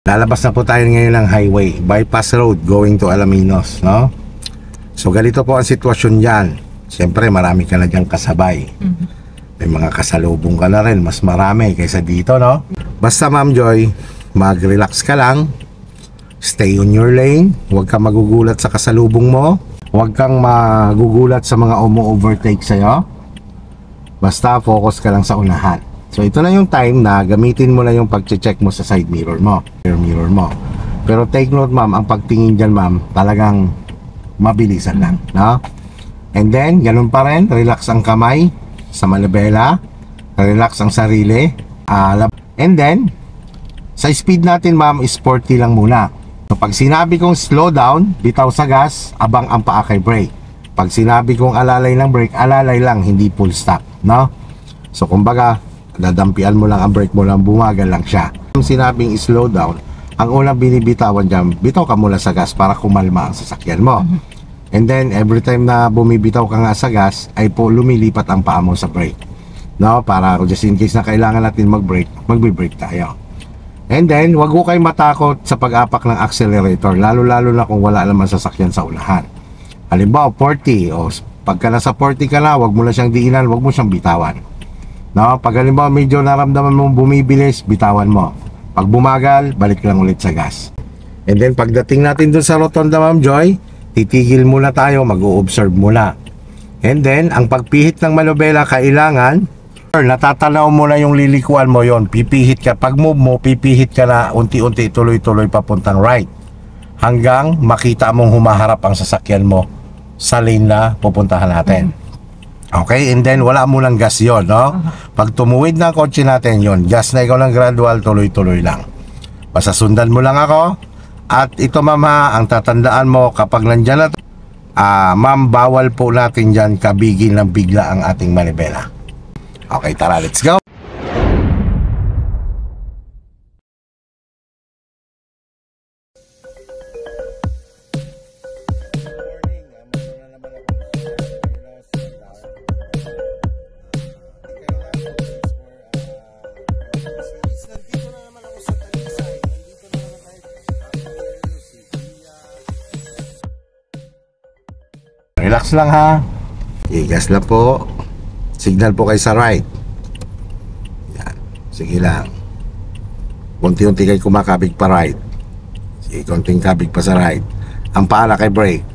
Lalabas na po tayo ngayon ng highway, bypass road going to Alaminos, no? So ganito po ang sitwasyon dyan. Siyempre marami ka na dyan kasabay. May mga kasalubong ka na rin, mas marami kaysa dito, no? Basta Ma'am Joy, mag-relax ka lang. Stay on your lane. Huwag kang magugulat sa kasalubong mo. Huwag kang magugulat sa mga umu-overtake sa'yo. Basta focus ka lang sa unahan. So ito na yung time na gamitin mo na yung pag-check mo sa side mirror mo, mirror mo. Pero take note ma'am, ang pagtingin dyan ma'am, talagang mabilisan lang, no? And then, ganun pa rin, relax ang kamay sa manibela, relax ang sarili, and then, sa speed natin ma'am, is 40 lang muna. So pag sinabi kong slow down, bitaw sa gas, abang ang paa kay brake. Pag sinabi kong alalay lang brake, alalay lang, hindi full stop, no? So kumbaga, dadampian mo lang ang brake mo lang, bumagal lang siya. Kung sinabing slow down, ang unang binibitawan dyan, bitaw ka muna sa gas para kumalma ang sasakyan mo. And then, every time na bumibitaw ka nga sa gas, ay po lumilipat ang paa mo sa brake. No? Para just in case na kailangan natin mag-brake, magbe-brake tayo. And then, wag ko kayo matakot sa pag-apak ng accelerator, lalo-lalo na kung wala naman sasakyan sa unahan. Halimbawa, 40, o pagka nasa 40 ka na, wag mo na siyang diinan, wag mo siyang bitawan. No, pag halimbawa medyo naramdaman mong bumibilis, bitawan mo. Pag bumagal, balik lang ulit sa gas. And then pagdating natin dun sa rotonda Ma'am Joy, titigil muna tayo, mag-o-observe muna. And then, ang pagpihit ng manobela, kailangan natatanaw mo na yung lilikuan mo yon. Pipihit ka, pag move mo, pipihit ka na unti-unti, tuloy-tuloy papuntang right. Hanggang makita mong humaharap ang sasakyan mo sa lane na pupuntahan natin. Okay, and then wala mo lang gas yon, no? Pag tumuwid na kotse natin yon, gas na ikaw ng gradual, tuloy-tuloy lang. Basta sundan mo lang ako. At ito mama, ang tatandaan mo kapag nandyan na ma'am, bawal po natin dyan kabigil ng bigla ang ating manibela. Okay, tara, let's go. Relax lang ha. Gas lang po. Signal po kayo sa right. Yan. Sige lang. Unti-unti kayo kumakabig pa right. Sige, konting kabig pa sa right. Ang paa kay brake.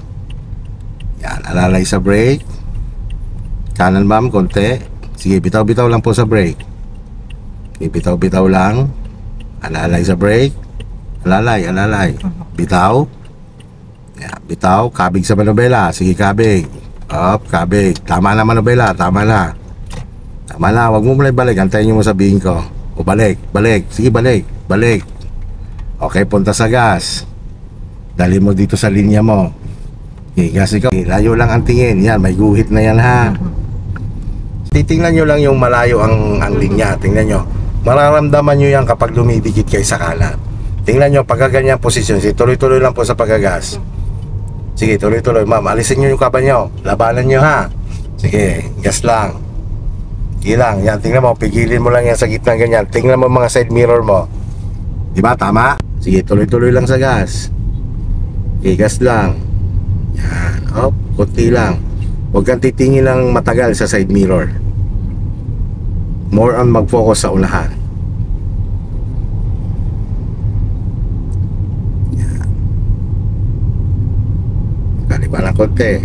Yan. Alalay sa brake. Kanan ma'am, konti. Sige, bitaw-bitaw lang po sa brake. Sige, bitaw-bitaw lang. Alalay sa brake. Alalay. Bitaw. Yeah, bitaw, kabig sa manobela. Sige, kabig. Up, kabig. Tama na manobela, tama na. Tama na, wag mo muna ibalik. Antayin nyo mo sabihin ko. O balik. Sige, balik. Okay, punta sa gas. Dali mo dito sa linya mo. Okay, gas ikaw. Layo lang ang tingin. Yan, may guhit na yan ha. Titingnan nyo lang yung malayo ang linya. Tingnan nyo. Mararamdaman nyo yan kapag lumidikit kayo sa kanan. Tingnan nyo, pagkaganyan posisyon. Tuloy-tuloy lang po sa pagkagas. Sige, tuloy-tuloy ma'am, alisin nyo yung kaba nyo. Labanan nyo ha. Sige, gas lang. Ilang, yan, tingnan mo, pigilin mo lang yan sa gitna ganyan. Tingnan mo mga side mirror mo. Diba, tama? Sige, tuloy-tuloy lang sa gas. Okay, gas lang. Yan, op, kunti lang. Huwag kang titingin ng matagal sa side mirror. More on mag-focus sa unahan. Kaliba ng konti.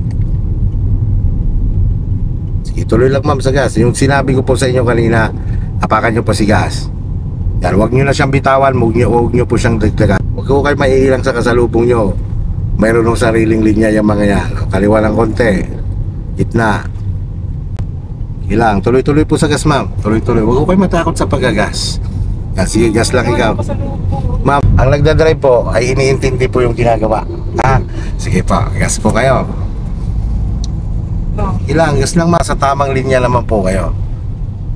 Sige, tuloy lang ma'am sa gas. Yung sinabi ko po sa inyo kanina, apakan nyo po si gas. Yan, huwag nyo na siyang bitawan. Huwag nyo po siyang dagdagan. Huwag ko kayo maiilang sa kasalubong nyo. Mayroon ng sariling linya yung mga yan. Kaliwa ng konti. Gitna. Ilang, tuloy-tuloy po sa gas ma'am. Tuloy-tuloy. Huwag ko kayo matakot sa paggagas. Yan, sige, gas lang ikaw. Ma'am, ang nagdadrive po ay iniintindi po yung ginagawa. Ha? Sige po, gas po kayo. Ilang, gas lang sa tamang linya naman po kayo.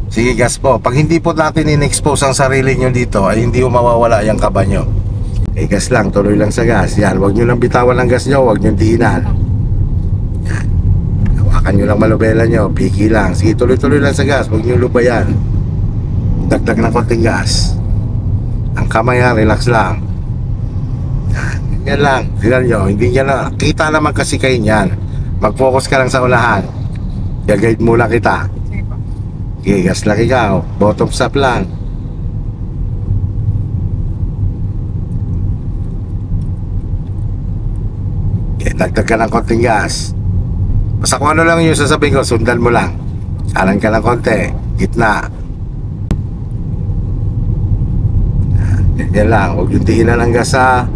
Sige, gas po. Pag hindi po natin in-expose ang sarili nyo dito, ay hindi po mawawala yung kaba nyo. Okay, gas lang, tuloy lang sa gas. Yan, huwag nyo lang bitawan ang gas nyo, huwag nyo diinan. Yan. Hawakan nyo lang manobela nyo, piki lang. Sige, tuloy-tuloy lang sa gas, huwag nyo lubayan. Dagdag ng konting gas. Ang kamay ha, relax lang. Yan lang. Tignan nyo, hindi niya na. Kita naman kasi kayo niyan. Mag-focus ka lang sa unahan. I-guide muna kita. Sige po. Okay, gas lang ikaw. Bottom stop lang. Okay, dagdag ka ng konting gas. Basta kung ano lang yung sasabihin ko, sundan mo lang. Kanan ka ng konti. Gitna. Yan lang. Huwag yung tiinan ng gas ha.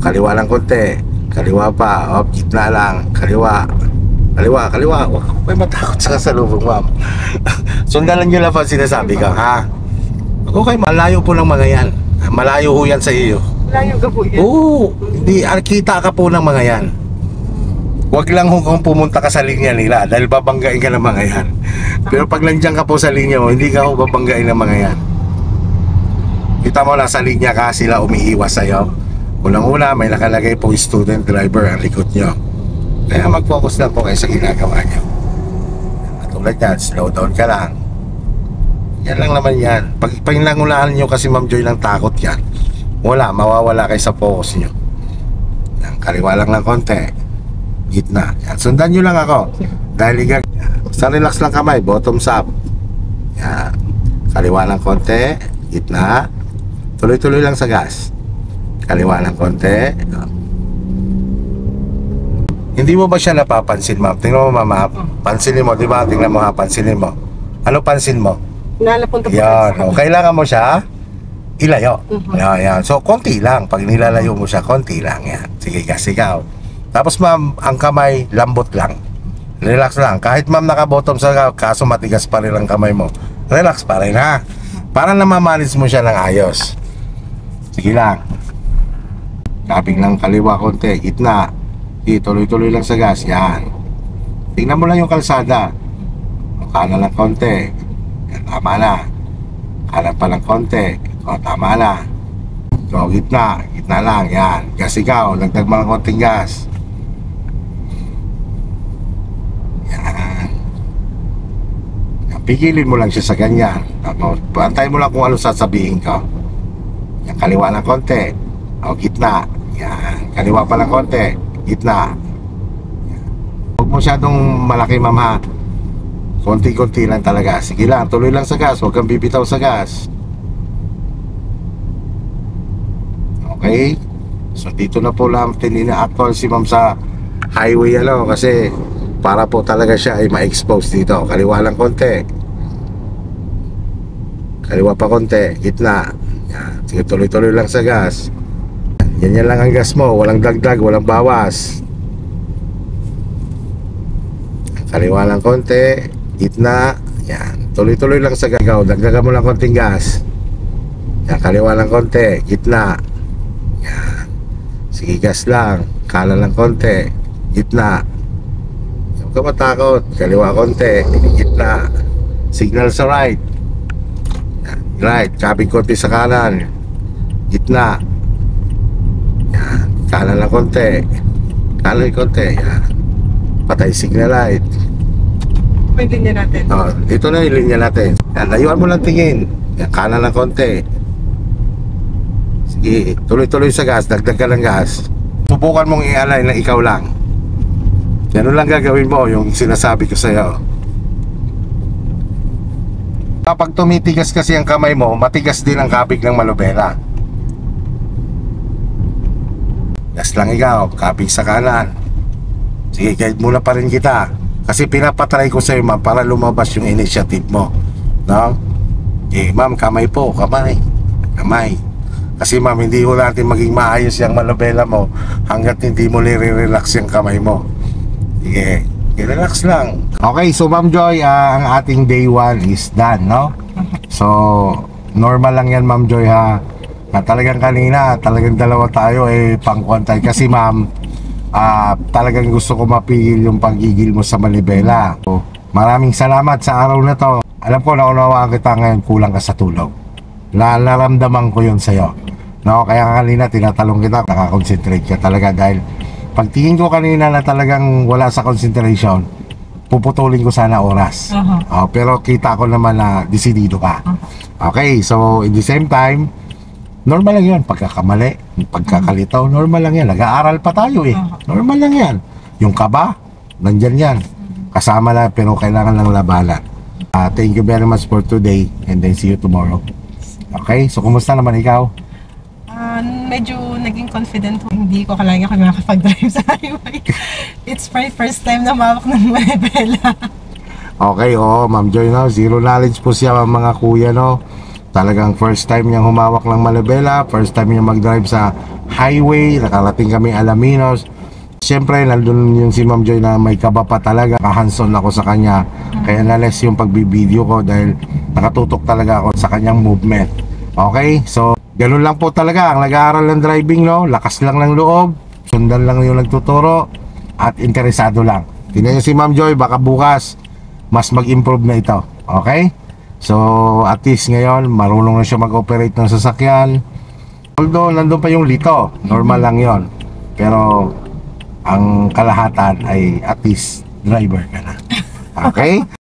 Kaliwa lang konti. Kaliwa pa. O, gitna lang. Kaliwa. Kaliwa, kaliwa. Huwag may matakot sa kasalubong, ma'am. Sundalan nyo lang pa sinasabi ka, ha? Okay, malayo po ng mga yan. Malayo ho yan sa iyo. Layo ka po yan. Oo, hindi, kita ka po ng mga yan. Huwag lang kung pumunta ka sa linya nila dahil babanggain ka ng mga yan. Pero pag nandiyan ka po sa linya mo, hindi ka ho babanggain ng mga yan. Kita mo lang sa linya ka, sila umiiwas sa'yo. Unang-una, may nakalagay po student driver ang likod nyo. Kaya mag-focus lang po kayo sa ginagawa nyo. At tulad yan, slow down ka lang. Yan lang naman yan. Pag pinangunahan nyo kasi Ma'am Joy ng takot yan, wala, mawawala kayo sa focus nyo. Yan, kaliwa lang ng konti. Gitna. Yan, sundan nyo lang ako. Dahil yan, basta relax lang kamay, bottoms up. Yan. Kaliwa lang konti. Gitna. Tuloy-tuloy lang sa gas. Kaliwa lang konti. Hindi mo ba siya napapansin, ma'am? Tingnan mo, mama. Pansinin mo, di ba? Tingnan mo ha, pansinin mo. Ano pansin mo? Nalapunta po Yan. tayo O, kailangan mo siya ilayo. Mhm. Yan, yan. So, konti lang. Pag nilalayo mo siya, konti lang. Yan. Sige, gas ikaw. Tapos, ma'am, ang kamay, lambot lang. Relax lang. Kahit, ma'am, naka-bottom sa kaso matigas pa rin ang kamay mo. Relax pa rin, ha? Para namamanage mo siya ng ayos. Sige lang. Kaping lang kaliwa konti. Gitna. Tuloy-tuloy lang sa gas. Yan. Tingnan mo lang yung kalsada. Kanan lang konti. Yan, tama na. Kanan pa lang konti. O, tama na. So, gitna. Gitna lang. Yan. Gas ikaw. Lagdag mo lang konting gas. Yan. Yan. Pigilin mo lang siya sa ganyan. Pantay mo lang kung ano sasabihin ko. Yan. Kaliwa lang konti. O, gitna. Yan. Kaliwa pa lang konti. Gitna. Yan. Huwag mo masyadong malaki, mama. Konti-konti lang talaga. Sige lang, tuloy lang sa gas. Huwag kang bibitaw sa gas. Okay? So dito na po lang ina-actual si ma'am sa highway kasi para po talaga siya ay ma-expose dito. Kaliwa lang konti. Kaliwa pa konti. Gitna. Yan. Sige, tuloy-tuloy lang sa gas. Yan lang ang gas mo. Walang dagdag, walang bawas. Kaliwa lang konti. Gitna. Yan. Tuloy-tuloy lang sa gagaw. Dagdagan mo lang konting gas. Yan. Kaliwa lang konti. Gitna. Yan. Sige, gas lang. Kanan lang konti. Gitna. Huwag ka matakot. Kaliwa konti. Gitna. Signal sa right. Yan. Right. Kaping konti sa kanan. Gitna. Yan. Kanan lang konti. Kanan konti. Yan. Patay signal light. May linya natin. Oh, dito na yung linya natin. Yan, layuan mo lang tingin. Yan, kanan lang konti. Sige, tuloy-tuloy sa gas. Dagdag ka ng gas. Subukan mong i-align na ikaw lang. Yan lang gagawin mo, yung sinasabi ko sa'yo. Kapag tumitigas kasi ang kamay mo, matigas din ang kabig ng manubela. Gas lang ikaw, kabig sa kanan. Sige, guide muna pa rin kita. Kasi pinapatry ko sa'yo, ma'am, para lumabas yung initiative mo. No? Eh, ma'am, kamay po, kamay. Kamay. Kasi ma'am, hindi ko natin maging maayos yung manobela mo hanggat hindi mo nire-relax yung kamay mo. Sige, relax lang. Okay, so Ma'am Joy, ang ating day 1 is done, no? So, normal lang yan, Ma'am Joy, ha? Na talagang kanina, talagang dalawa tayo, pangkwantay. Kasi ma'am, talagang gusto ko mapigil yung pagigil mo sa manibela. So, maraming salamat sa araw na to. Alam ko, naunawaan kita ngayon, kulang ka sa tulog. Naramdaman ko yun sa'yo. No, kaya kanina tinatalong kita, nakakonsentrate ka talaga dahil pagtingin ko kanina na talagang wala sa concentration, puputulin ko sana oras. Pero kita ko naman na desidido ka. Okay, so in the same time, Normal lang yun, pagkakamali, pagkakalitaw, normal lang yan. Nag-aaral pa tayo eh. Normal lang yan. Yung kaba, nandyan yan. Kasama lang, pero kailangan lang labanan. Thank you very much for today, and then see you tomorrow. Okay, so kumusta naman ikaw? Medyo naging confident. Hindi ko akalain ako makakapag-drive sa highway. It's my first time na mawak ng manibela. Okay, oo, Ma'am Joy, no? Zero knowledge po siya, mga kuya, no? Talagang first time niyang humawak ng manibela, first time niya mag-drive sa highway, nakarating kami Alaminos. Siyempre, nandun yung si Ma'am Joy na may kaba pa talaga. Kahanson ako sa kanya, kaya nales yung pagbibideo ko dahil nakatutok talaga ako sa kanyang movement. Okay, so ganun lang po talaga ang nag-aaral ng driving, no? Lakas lang ng loob, sundan lang yung nagtuturo, at interesado lang. Tingnan niyo si Ma'am Joy, baka bukas mas mag-improve na ito. Okay? So, at least ngayon, marunong na siya mag-operate ng sasakyan. Although, nandun pa yung lito. Normal lang yon. Pero, ang kalahatan ay at least driver ka na. Okay?